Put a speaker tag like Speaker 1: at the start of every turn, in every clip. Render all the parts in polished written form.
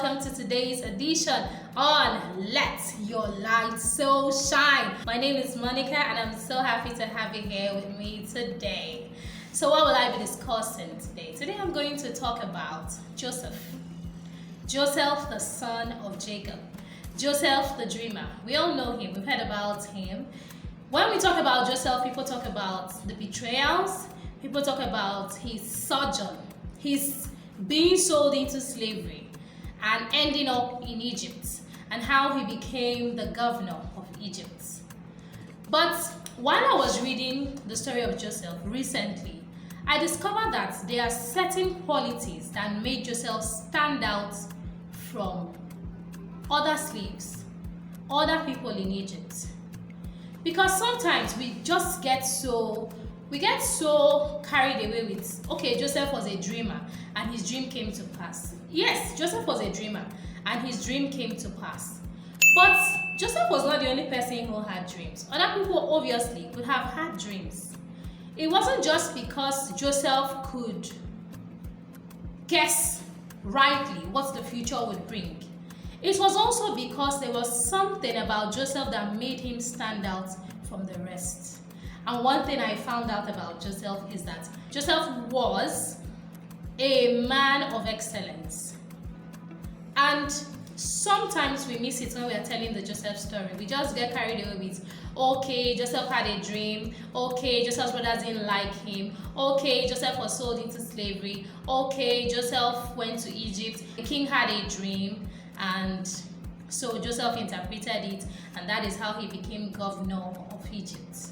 Speaker 1: welcome to today's edition on Let Your Light So Shine. My name is Monica and I'm so happy to have you here with me today. So what will I be discussing today? Today I'm going to talk about Joesph. Joesph, the son of Jacob. Joesph, the dreamer. We all know him. We've heard about him. When we talk about Joesph, people talk about the betrayals. People talk about his sojourn, his being sold into slavery and ending up in Egypt, and how he became the governor of Egypt. But while I was reading the story of Joesph recently, I discovered that there are certain qualities that made Joesph stand out from other slaves, other people in Egypt. Because sometimes we just get so carried away with, okay, Joesph was a dreamer and his dream came to pass. Yes, Joesph was a dreamer and his dream came to pass. But Joesph was not the only person who had dreams. Other people obviously could have had dreams. It wasn't just because Joesph could guess rightly what the future would bring. It was also because there was something about Joesph that made him stand out from the rest. And one thing I found out about Joesph is that Joesph was a man of excellence. And sometimes we miss it when we are telling the Joesph story. We just get carried away with, okay, Joesph had a dream. Okay, Joseph's brothers didn't like him. Okay, Joesph was sold into slavery. Okay, Joesph went to Egypt. The king had a dream, and so Joesph interpreted it, and that is how he became governor of Egypt.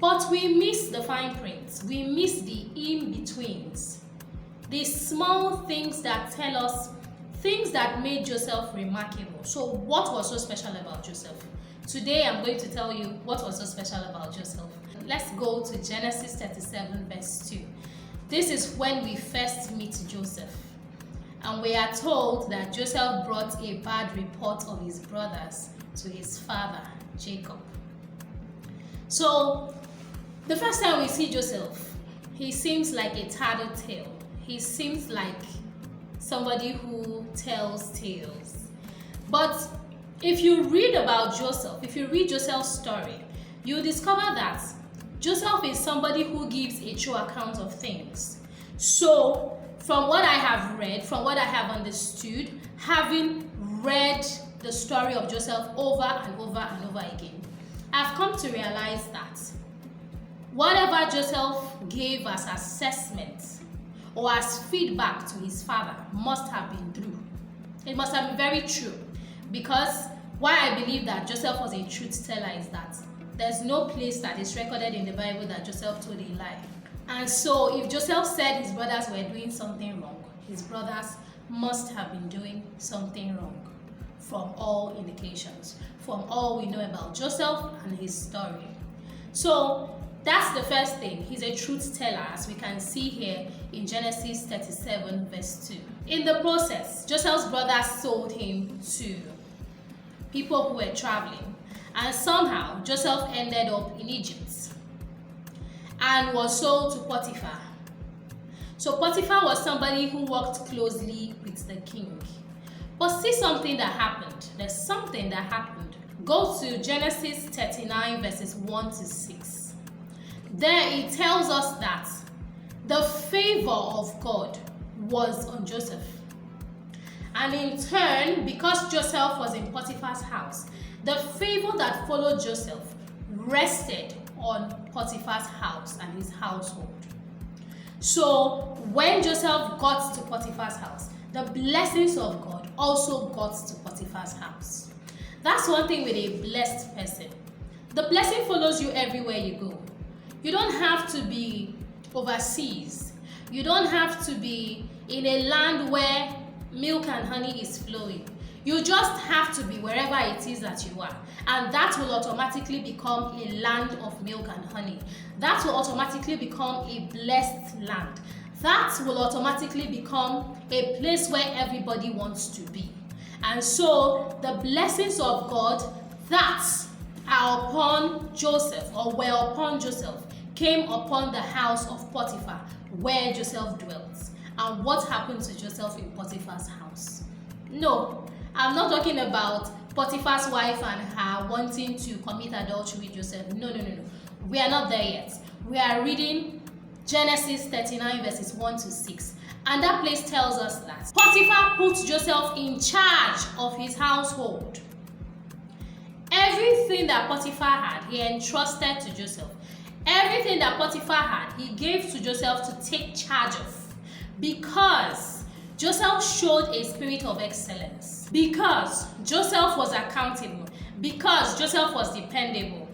Speaker 1: But we miss the fine print. We miss the in-betweens. The small things that tell us things that made Joesph remarkable. So what was so special about Joesph? Today I'm going to tell you what was so special about Joesph. Let's go to Genesis 37 verse 2. This is when we first meet Joesph. And we are told that Joesph brought a bad report of his brothers to his father, Jacob. So the first time we see Joesph, he seems like a tattletale. He seems like somebody who tells tales. But if you read about Joesph, if you read Joseph's story, you discover that Joesph is somebody who gives a true account of things. So from what I have read, from what I have understood, having read the story of Joesph over and over and over again, I've come to realize that whatever Joesph gave as assessment or as feedback to his father must have been true. It must have been very true, because why I believe that Joesph was a truth teller is that there's no place that is recorded in the Bible that Joesph told a lie. And so if Joesph said his brothers were doing something wrong, his brothers must have been doing something wrong, from all indications, from all we know about Joesph and his story. So that's the first thing. He's a truth teller, as we can see here in Genesis 37 verse 2. In the process, Joseph's brothers sold him to people who were traveling, and somehow Joesph ended up in Egypt and was sold to Potiphar. So Potiphar was somebody who worked closely with the king. But see something that happened. There's something that happened. Go to Genesis 39 verses 1 to 6. There it tells us that the favor of God was on Joesph. And in turn, because Joesph was in Potiphar's house, the favor that followed Joesph rested on Potiphar's house and his household. So when Joesph got to Potiphar's house, the blessings of God also got to Potiphar's house. That's one thing with a blessed person. The blessing follows you everywhere you go. You don't have to be overseas. You don't have to be in a land where milk and honey is flowing. You just have to be wherever it is that you are. And that will automatically become a land of milk and honey. That will automatically become a blessed land. That will automatically become a place where everybody wants to be. And so the blessings of God that are upon Joesph, or were upon Joesph, came upon the house of Potiphar, where Joesph dwelt. And what happened to Joesph in Potiphar's house? No, I'm not talking about Potiphar's wife and her wanting to commit adultery with Joseph. No. We are not there yet. We are reading Genesis 39 verses 1 to 6. And that place tells us that Potiphar put Joseph in charge of his household. Everything that Potiphar had, he entrusted to Joseph. Everything that Potiphar had, he gave to Joseph to take charge of. Because Joseph showed a spirit of excellence. Because Joseph was accountable. Because Joseph was dependable.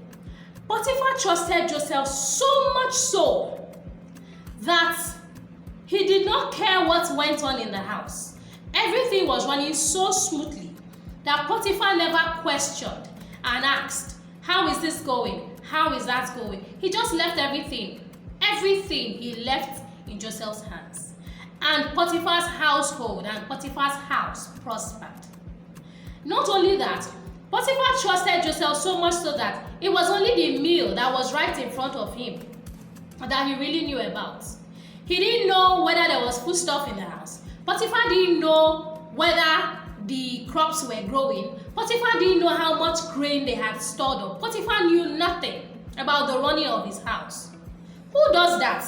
Speaker 1: Potiphar trusted Joseph so much so that he did not care what went on in the house. Everything was running so smoothly that Potiphar never questioned and asked, how is this going? How is that going? He just left everything. Everything he left in Joseph's hands. And Potiphar's household and Potiphar's house prospered. Not only that, Potiphar trusted Joseph so much so that it was only the meal that was right in front of him that he really knew about. He didn't know whether there was foodstuff in the house. Potiphar didn't know whether the crops were growing. Potiphar didn't know how much grain they had stored up. Potiphar knew nothing about the running of his house. Who does that?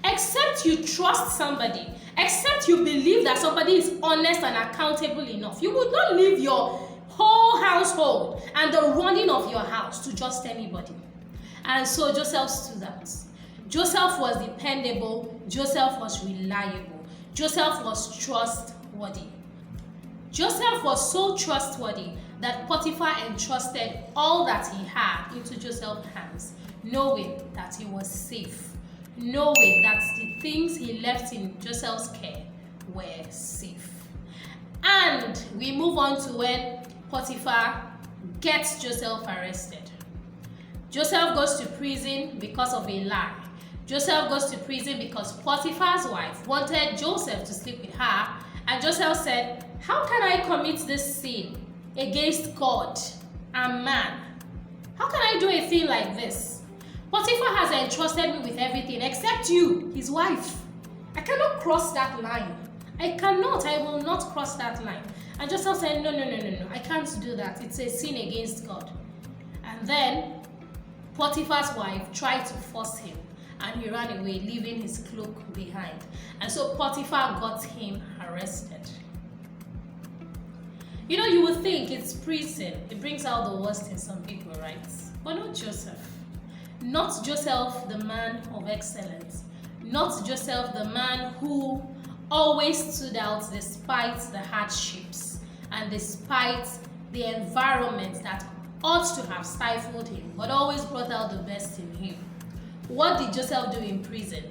Speaker 1: Except you trust somebody, except you believe that somebody is honest and accountable enough. You would not leave your whole household and the running of your house to just anybody. And so Joseph stood out. Joseph was dependable. Joseph was reliable. Joseph was trustworthy. Joseph was so trustworthy that Potiphar entrusted all that he had into Joseph's hands, knowing that he was safe, knowing that the things he left in Joseph's care were safe. And we move on to when Potiphar gets Joseph arrested. Joseph goes to prison because of a lie. Joseph goes to prison because Potiphar's wife wanted Joseph to sleep with her, and Joseph said, how can I commit this sin against God and man? How can I do a thing like this? Potiphar has entrusted me with everything except you, his wife. I cannot cross that line. I will not cross that line. And Joseph said, no, I can't do that. It's a sin against God. And then Potiphar's wife tried to force him, and he ran away, leaving his cloak behind. And so Potiphar got him arrested. You know, you would think it's prison. It brings out the worst in some people, right? But not Joesph. Not Joseph, the man of excellence. Not Joseph, the man who always stood out despite the hardships and despite the environment that ought to have stifled him, but always brought out the best in him. What did Joseph do in prison?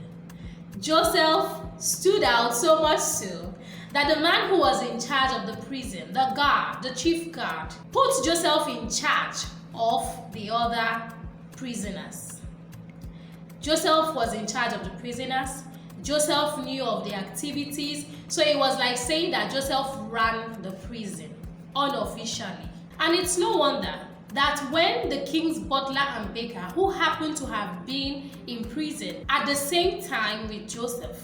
Speaker 1: Joseph stood out so much so that the man who was in charge of the prison, the guard, the chief guard, put Joseph in charge of the other prisoners. Joseph was in charge of the prisoners. Joseph knew of the activities. So it was like saying that Joseph ran the prison unofficially. And it's no wonder that when the king's butler and baker, who happened to have been in prison at the same time with Joesph,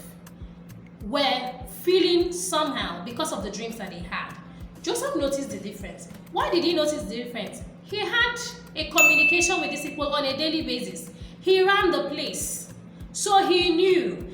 Speaker 1: were feeling somehow because of the dreams that he had, Joseph noticed the difference. Why did he notice the difference? He had a communication with these people on a daily basis. He ran the place. So he knew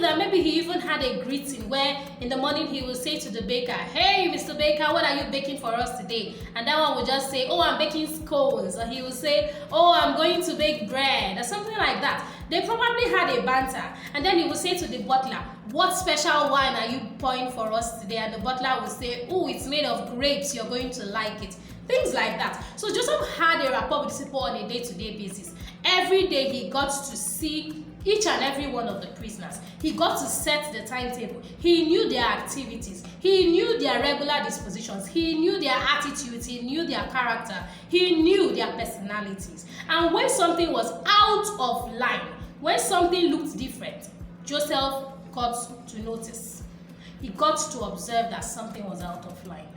Speaker 1: that maybe he even had a greeting where in the morning he would say to the baker, hey, Mr. Baker, what are you baking for us today? And that one would just say, oh, I'm baking scones. Or he would say, oh, I'm going to bake bread, or something like that. They probably had a banter. And then he would say to the butler, what special wine are you pouring for us today? And the butler would say, oh, it's made of grapes. You're going to like it. Things like that. So Joseph had a rapport with people on a day-to-day basis. Every day he got to see each and every one of the prisoners. He got to set the timetable. He knew their activities. He knew their regular dispositions. He knew their attitudes. He knew their character. He knew their personalities. And when something was out of line, when something looked different, Joseph got to notice. He got to observe that something was out of line.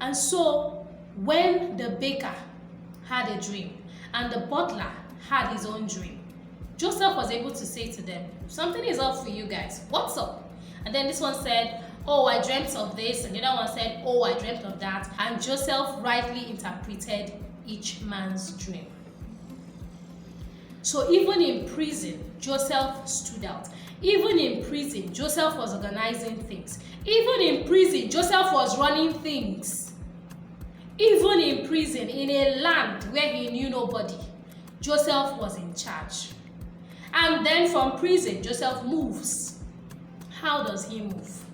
Speaker 1: And so when the baker had a dream and the butler had his own dream, Joseph was able to say to them, something is up for you guys. What's up? And then this one said, oh, I dreamt of this, and the other one said, oh, I dreamt of that, and Joesph rightly interpreted each man's dream. So even in prison, Joesph stood out. Even in prison, Joesph was organizing things. Even in prison, Joesph was running things. Even in prison, in a land where he knew nobody, Joesph was in charge. And then from prison, Joesph moves. How does he move?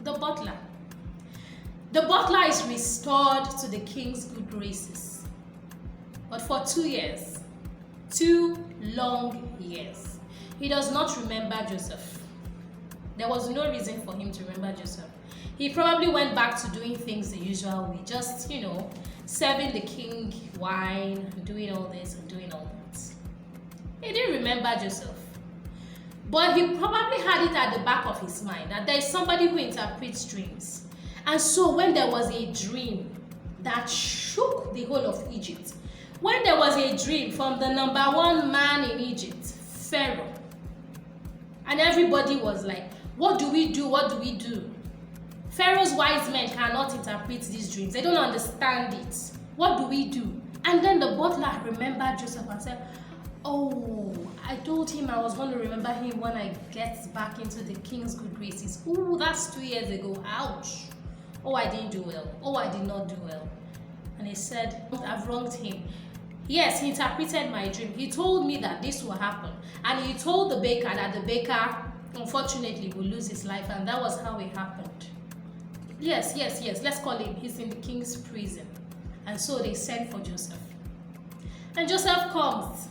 Speaker 1: The butler. The butler is restored to the king's good graces. But for 2 years, 2 long years, he does not remember Joesph. There was no reason for him to remember Joesph. He probably went back to doing things the usual way, just, serving the king wine, doing all this and doing all that. He didn't remember Joesph. But he probably had it at the back of his mind that there is somebody who interprets dreams. And so when there was a dream that shook the whole of Egypt, when there was a dream from the #1 man in Egypt, Pharaoh, and everybody was like, what do we do? What do we do? Pharaoh's wise men cannot interpret these dreams. They don't understand it. What do we do? And then the butler remembered Joesph and said, oh, I told him I was going to remember him when I get back into the king's good graces. Oh, that's 2 years ago. Ouch. Oh, I didn't do well. Oh, I did not do well. And he said, I've wronged him. Yes, he interpreted my dream. He told me that this will happen. And he told the baker that the baker, unfortunately, will lose his life. And that was how it happened. Yes. Let's call him. He's in the king's prison. And so they sent for Joesph. And Joesph comes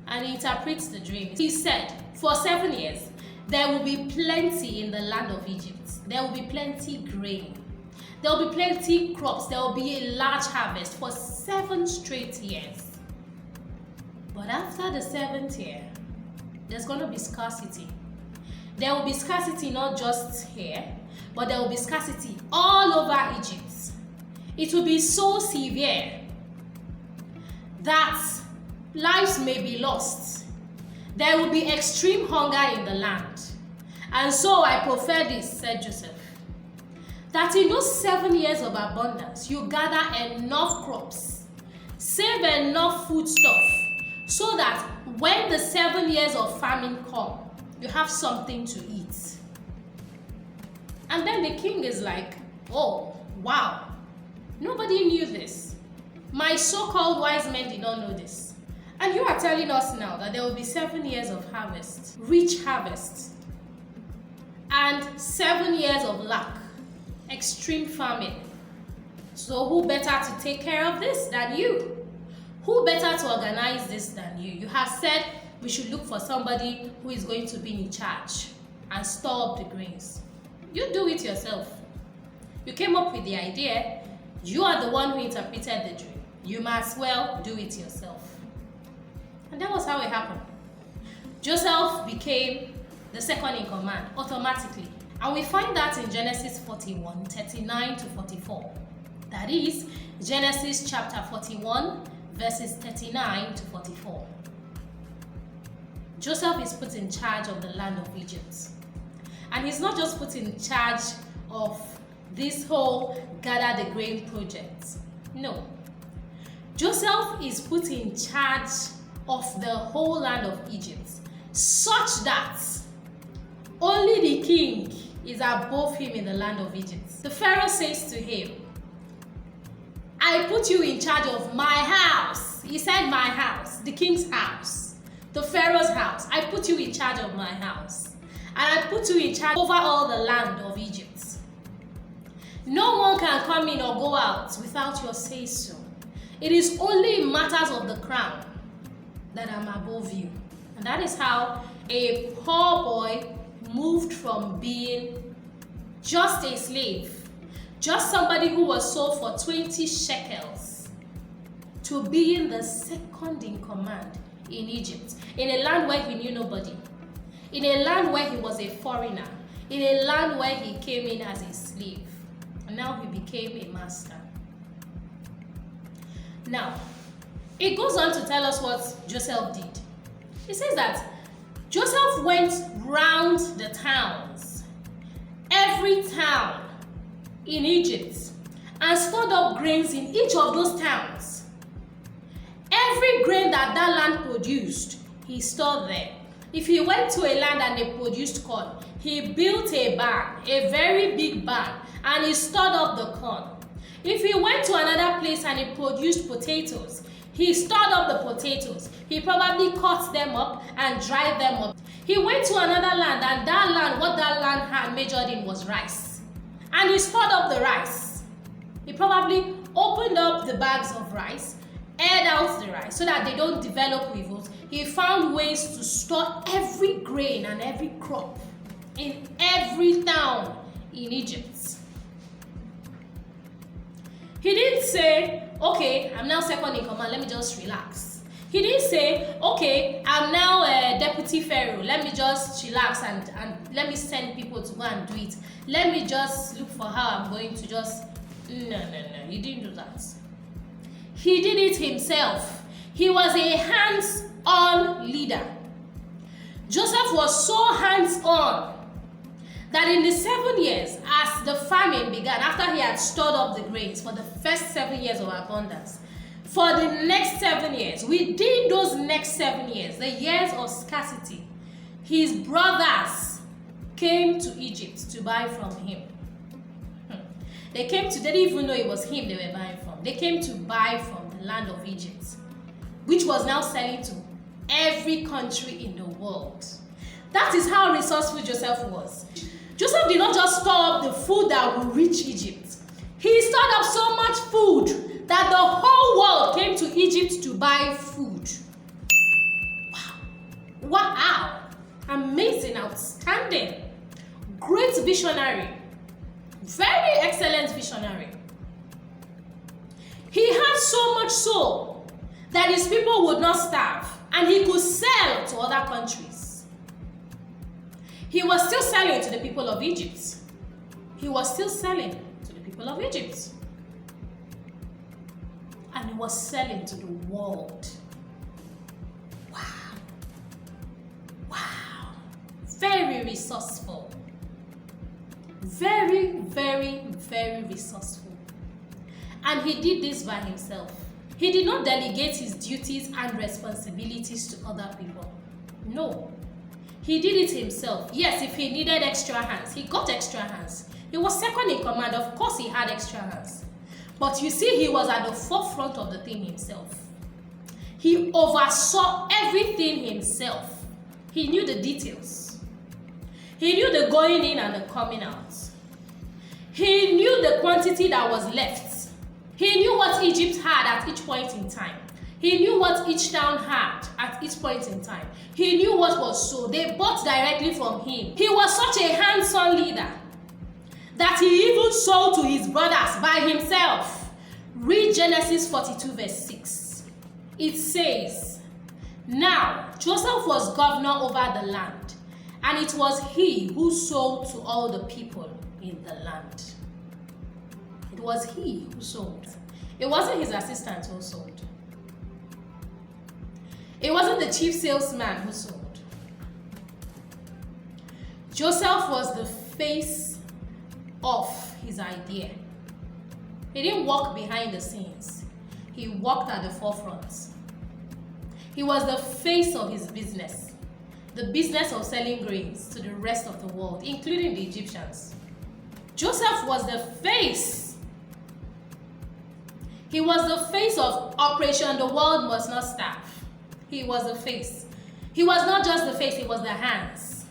Speaker 1: and he interprets the dream. He said, for 7 years, there will be plenty in the land of Egypt. There will be plenty grain. There will be plenty crops. There will be a large harvest for 7 straight years. But after the 7th year, there's going to be scarcity. There will be scarcity not just here, but there will be scarcity all over Egypt. It will be so severe that lives may be lost. There will be extreme hunger in the land. And so I prefer this, said Joesph, that in those 7 years of abundance, you gather enough crops, save enough foodstuff, so that when the 7 years of famine come, you have something to eat. And then the king is like, oh, wow, nobody knew this. My so-called wise men did not know this. And you are telling us now that there will be 7 years of harvest, rich harvest, and 7 years of lack, extreme famine. So who better to take care of this than you? Who better to organize this than you? You have said we should look for somebody who is going to be in charge and store up the grains. You do it yourself. You came up with the idea. You are the one who interpreted the dream. You might as well do it yourself. And that was how it happened. Joesph became the second in command automatically. And we find that in Genesis 41, 39 to 44. That is Genesis chapter 41, verses 39 to 44. Joesph is put in charge of the land of Egypt. And he's not just put in charge of this whole gather the grain project. No. Joesph is put in charge of the whole land of Egypt, such that only the king is above him in the land of Egypt. The Pharaoh says to him, I put you in charge of my house. He said my house, the king's house, the Pharaoh's house. I put you in charge of my house. And I put you in charge over all the land of Egypt. No one can come in or go out without your say-so. It is only in matters of the crown that I'm above you. And that is how a poor boy moved from being just a slave, just somebody who was sold for 20 shekels, to being the second in command in Egypt, in a land where he knew nobody, in a land where he was a foreigner, in a land where he came in as a slave, and now he became a master. Now, it goes on to tell us what Joesph did. It says that Joesph went round the towns every town in Egypt and stored up grains in each of those towns. Every grain that land produced, he stored there. If he went to a land and they produced corn, he built a barn, a very big barn, and he stored up the corn. If he went to another place and he produced potatoes, he stored up the potatoes. He probably cut them up and dried them up. He went to another land, and that land, what that land had majored in was rice. And he stored up the rice. He probably opened up the bags of rice, aired out the rice so that they don't develop weevils. He found ways to store every grain and every crop in every town in Egypt. He didn't say, okay, I'm now second in command, let me just relax. He didn't say, okay, I'm now a deputy pharaoh, let me just relax and let me send people to go and do it. Let me just look for how I'm going to just... No. He didn't do that. He did it himself. He was a hands-on leader. Joesph was so hands-on that in the 7 years, as the famine began, after he had stored up the grains for the first 7 years of abundance, for the next 7 years, within those next 7 years, the years of scarcity, his brothers came to Egypt to buy from him. They didn't even know it was him they were buying from. They came to buy from the land of Egypt, which was now selling to every country in the world. That is how resourceful Joesph was. Joesph did not just store up the food that would reach Egypt. He stored up so much food that the whole world came to Egypt to buy food. Wow. Amazing, outstanding, great visionary. Very excellent visionary. He had so much so that his people would not starve and he could sell to other countries. He was still selling to the people of Egypt. He was still selling to the people of Egypt. And he was selling to the world. Wow. Very resourceful. Very, very, very resourceful. And he did this by himself. He did not delegate his duties and responsibilities to other people. No. He did it himself. Yes, if he needed extra hands, he got extra hands. He was second in command. Of course, he had extra hands. But you see, he was at the forefront of the thing himself. He oversaw everything himself. He knew the details. He knew the going in and the coming out. He knew the quantity that was left. He knew what Egypt had at each point in time. He knew what each town had at each point in time. He knew what was sold. They bought directly from him. He was such a hands-on leader that he even sold to his brothers by himself. Read Genesis 42 verse 6. It says, "Now Joesph was governor over the land, and it was he who sold to all the people in the land." It was he who sold. It wasn't his assistant who sold. It wasn't the chief salesman who sold. Joesph was the face of his idea. He didn't walk behind the scenes. He walked at the forefront. He was the face of his business. The business of selling grains to the rest of the world, including the Egyptians. Joesph was the face. He was the face of Operation The World Must Not Starve. He was the face. He was not just the face, he was the hands.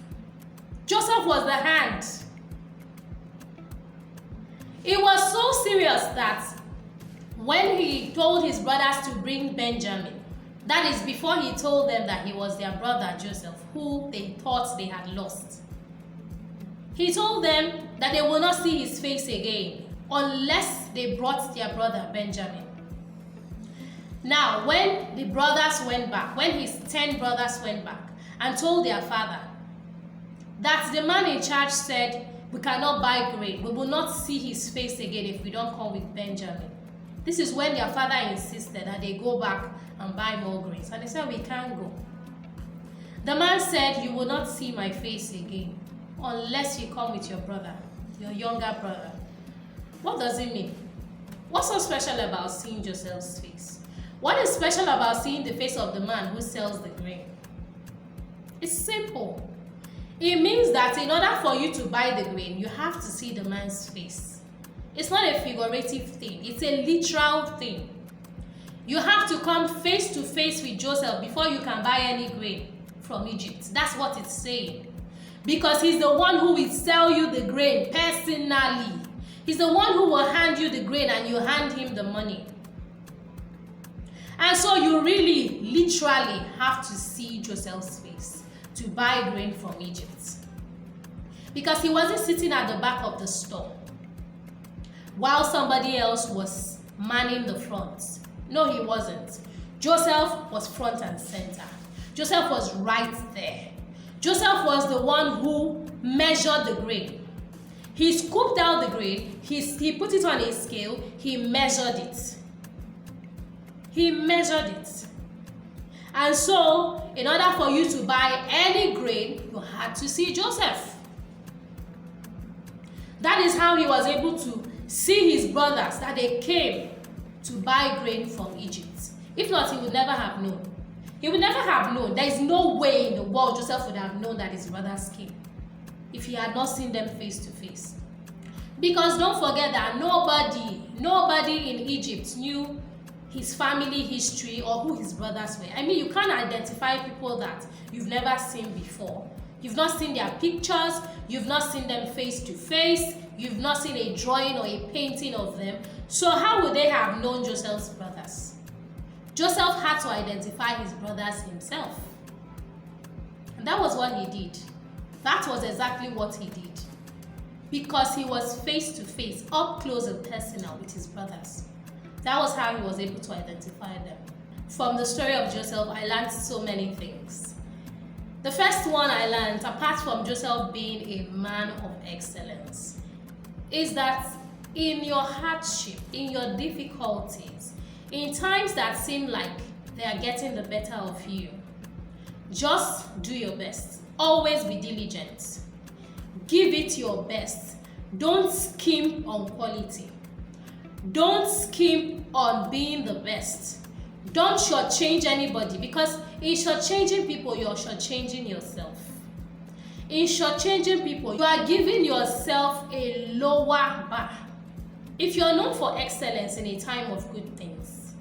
Speaker 1: Joesph was the hand. It was so serious that when he told his brothers to bring Benjamin, that is before he told them that he was their brother Joesph, who they thought they had lost. He told them that they will not see his face again unless they brought their brother Benjamin. Now, when the brothers went back, when his 10 brothers went back and told their father that the man in charge said, "We cannot buy grain, we will not see his face again if we don't come with Benjamin." This is when their father insisted that they go back and buy more grains. And they said, "We can't go." The man said, "You will not see my face again unless you come with your brother." your younger brother. What does it mean? What's so special about seeing Joseph's face? What is special about seeing the face of the man who sells the grain? It's simple. It means that in order for you to buy the grain, you have to see the man's face. It's not a figurative thing, it's a literal thing. You have to come face to face with Joesph before you can buy any grain from Egypt. That's what it's saying. Because he's the one who will sell you the grain personally. He's the one who will hand you the grain and you hand him the money. And so you really, literally have to see Joseph's face to buy grain from Egypt. Because he wasn't sitting at the back of the store while somebody else was manning the front. No, he wasn't. Joesph was front and center. Joesph was right there. Joesph was the one who measured the grain. He scooped out the grain, he put it on a scale, he measured it. He measured it. And so, in order for you to buy any grain, you had to see Joesph. That is how he was able to see his brothers, that they came to buy grain from Egypt. If not, he would never have known. He would never have known. There is no way in the world Joesph would have known that his brothers came if he had not seen them face to face. Because don't forget that nobody in Egypt knew his family history or who his brothers were. I mean, you can't identify people that you've never seen before. You've not seen their pictures, you've not seen them face to face, you've not seen a drawing or a painting of them. So how would they have known Joseph's brothers? Joesph had to identify his brothers himself. And that was what he did. That was exactly what he did. Because he was face to face, up close and personal with his brothers. That was how he was able to identify them. From the story of Joesph, I learned so many things. The first one I learned, apart from Joesph being a man of excellence, is that in your hardship, in your difficulties, in times that seem like they are getting the better of you, just do your best. Always be diligent. Give it your best. Don't skimp on quality. Don't skimp on being the best. Don't shortchange anybody, because in shortchanging people, you're shortchanging yourself. In shortchanging people, you are giving yourself a lower bar. If you're known for excellence in a time of good things,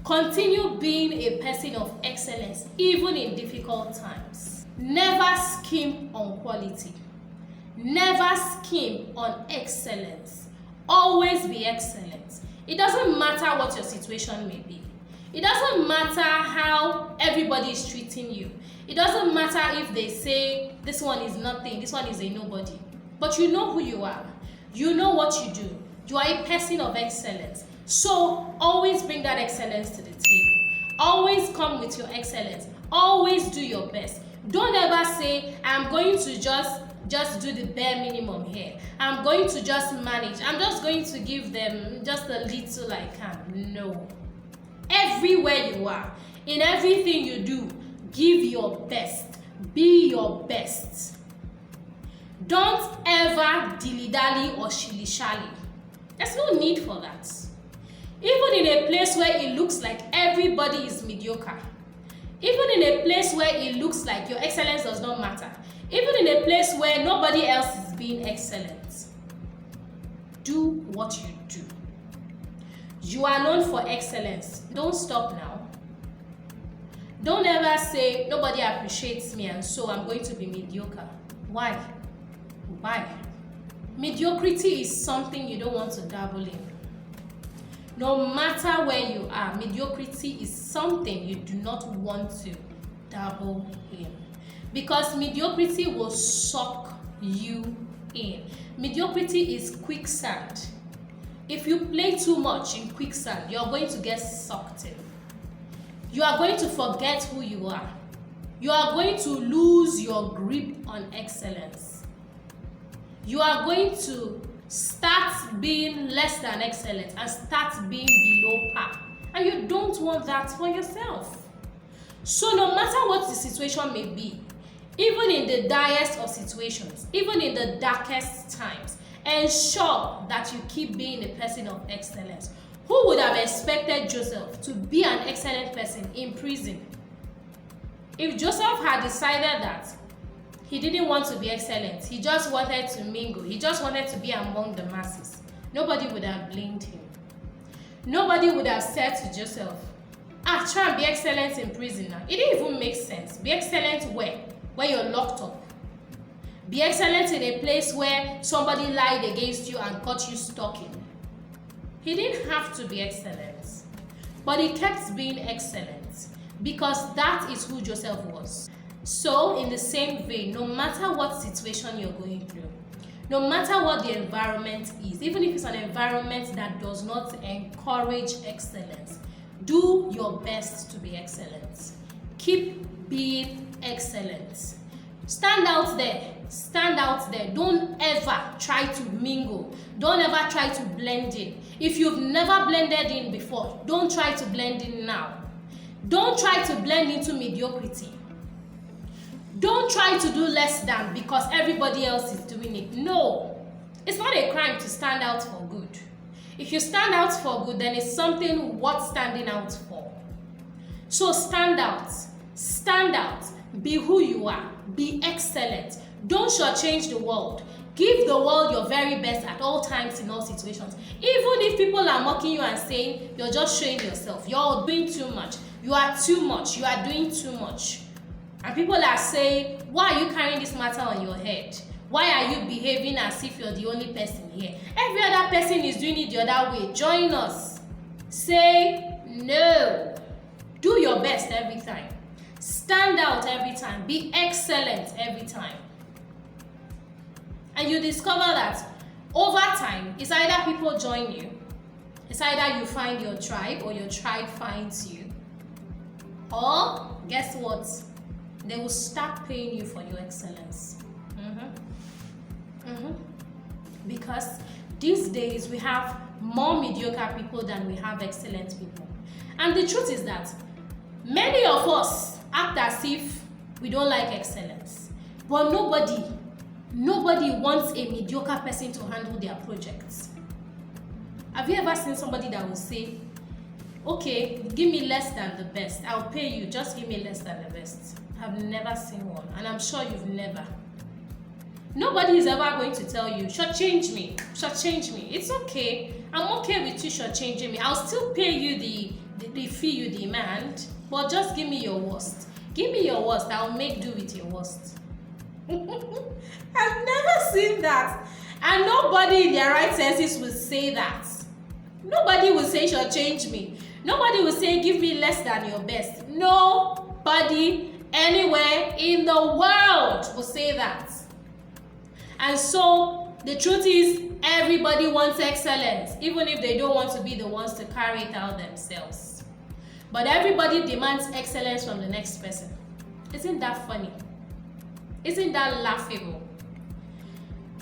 Speaker 1: continue being a person of excellence even in difficult times. Never skimp on quality. Never skimp on excellence. Always be excellent. It doesn't matter what your situation may be. It doesn't matter how everybody is treating you. It doesn't matter if they say this one is nothing, this one is a nobody. But you know who you are. You know what you do. You are a person of excellence. So always bring that excellence to the table. Always come with your excellence. Always do your best. Don't ever say, I'm going to just do the bare minimum here. I'm going to just manage. I'm just going to give them just a little I can. No. Everywhere you are, in everything you do, give your best. Be your best. Don't ever dilly-dally or shilly-shally. There's no need for that. Even in a place where it looks like everybody is mediocre, even in a place where it looks like your excellence does not matter, even in a place where nobody else is being excellent, do what you do. You are known for excellence. Don't stop now. Don't ever say, nobody appreciates me and so I'm going to be mediocre. Why? Why? Mediocrity is something you don't want to dabble in. No matter where you are, mediocrity is something you do not want to dabble in. Because mediocrity will suck you in. Mediocrity is quicksand. If you play too much in quicksand, you're going to get sucked in. You are going to forget who you are. You are going to lose your grip on excellence. You are going to start being less than excellent and start being below par. And you don't want that for yourself. So no matter what the situation may be, even in the direst of situations, even in the darkest times, Ensure that you keep being a person of excellence. Who would have expected Joesph to be an excellent person in prison? If Joesph had decided that he didn't want to be excellent, he just wanted to mingle, he just wanted to be among the masses, nobody would have blamed him. Nobody would have said to Joesph, try and be excellent in prison now. It didn't even make sense. Be excellent where? Where you're locked up. Be excellent in a place where somebody lied against you and caught you stalking. He didn't have to be excellent, but he kept being excellent because that is who Joesph was. So in the same vein, no matter what situation you're going through, no matter what the environment is, even if it's an environment that does not encourage excellence, do your best to be excellent. Keep being excellent. Stand out there. Stand out there. Don't ever try to mingle. Don't ever try to blend in. If you've never blended in before, don't try to blend in now. Don't try to blend into mediocrity. Don't try to do less than because everybody else is doing it. No. It's not a crime to stand out for good. If you stand out for good, then it's something worth standing out for. So stand out. Stand out. Be who you are. Be excellent. Don't shortchange the world. Give the world your very best at all times in all situations. Even if people are mocking you and saying you're just showing yourself, you're doing too much, you are too much, you are doing too much. And people are saying, why are you carrying this matter on your head? Why are you behaving as if you're the only person here? Every other person is doing it the other way. Join us. Say no. Do your best every time. Stand out every time. Be excellent every time. And you discover that over time, it's either people join you, it's either you find your tribe or your tribe finds you. Or, guess what? They will start paying you for your excellence. Because these days we have more mediocre people than we have excellent people. And the truth is that many of us act as if we don't like excellence. But nobody wants a mediocre person to handle their projects. Have you ever seen somebody that will say, okay, give me less than the best, I'll pay you, just give me less than the best? I've never seen one, and I'm sure you've never. Nobody is ever going to tell you, shortchange me. It's okay. I'm okay with you shortchanging me. I'll still pay you the fee you demand, but just give me your worst. Give me your worst. I'll make do with your worst. I've never seen that. And nobody in their right senses will say that. Nobody will say shortchange me. Nobody will say give me less than your best. Nobody anywhere in the world will say that. And so the truth is, everybody wants excellence, even if they don't want to be the ones to carry it out themselves. But everybody demands excellence from the next person. Isn't that funny? Isn't that laughable?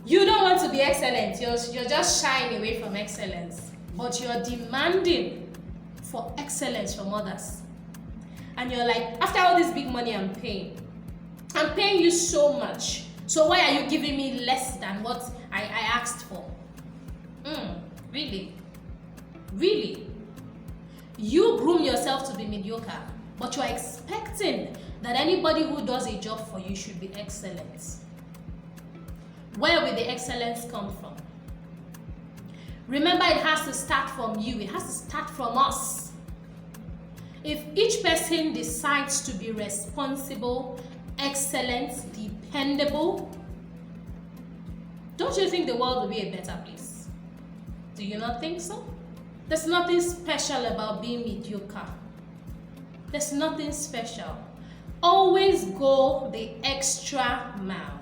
Speaker 1: You don't want to be excellent. You're just shying away from excellence. But you're demanding for excellence from others. And you're like, after all this big money I'm paying you so much. So why are you giving me less than what I asked for? Really? Really? You groom yourself to be mediocre, but you're expecting that anybody who does a job for you should be excellent. Where will the excellence come from? Remember, it has to start from you. It has to start from us. If each person decides to be responsible, excellent, dependable, don't you think the world will be a better place? Do you not think so? There's nothing special about being mediocre. There's nothing special. Always go the extra mile.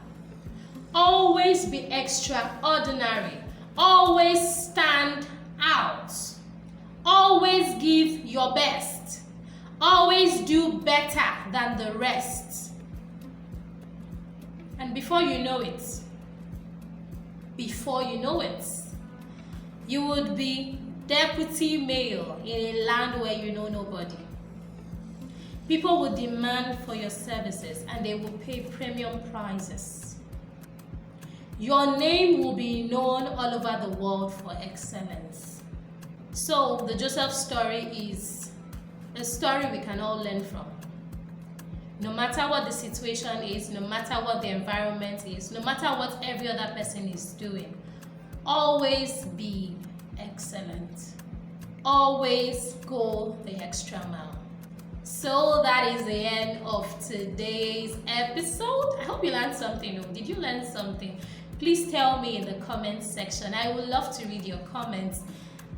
Speaker 1: Always be extraordinary. Always stand out. Always give your best. Always do better than the rest. And before you know it, you would be deputy mayor in a land where you know nobody. People will demand for your services and they will pay premium prices. your name will be known all over the world for excellence. So the Joesph story is a story we can all learn from. No matter what the situation is, no matter what the environment is, no matter what every other person is doing, always be excellent. Always go the extra mile. So that is the end of today's episode. I hope you learned something. Did you learn something? Please tell me in the comments section. I would love to read your comments.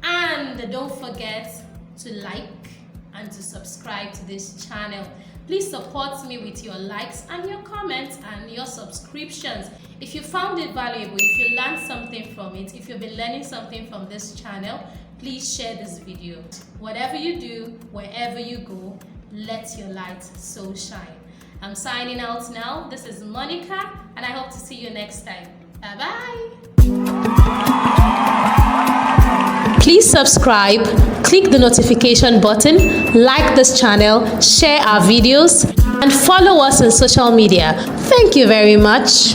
Speaker 1: And don't forget to like and to subscribe to this channel. Please support me with your likes and your comments and your subscriptions. If you found it valuable, if you learned something from it, if you've been learning something from this channel, please share this video. Whatever you do, wherever you go, let your light so shine. I'm signing out now. This is Monica, and I hope to see you next time. Bye-bye. Please subscribe, click the notification button, like this channel, share our videos, and follow us on social media. Thank you very much.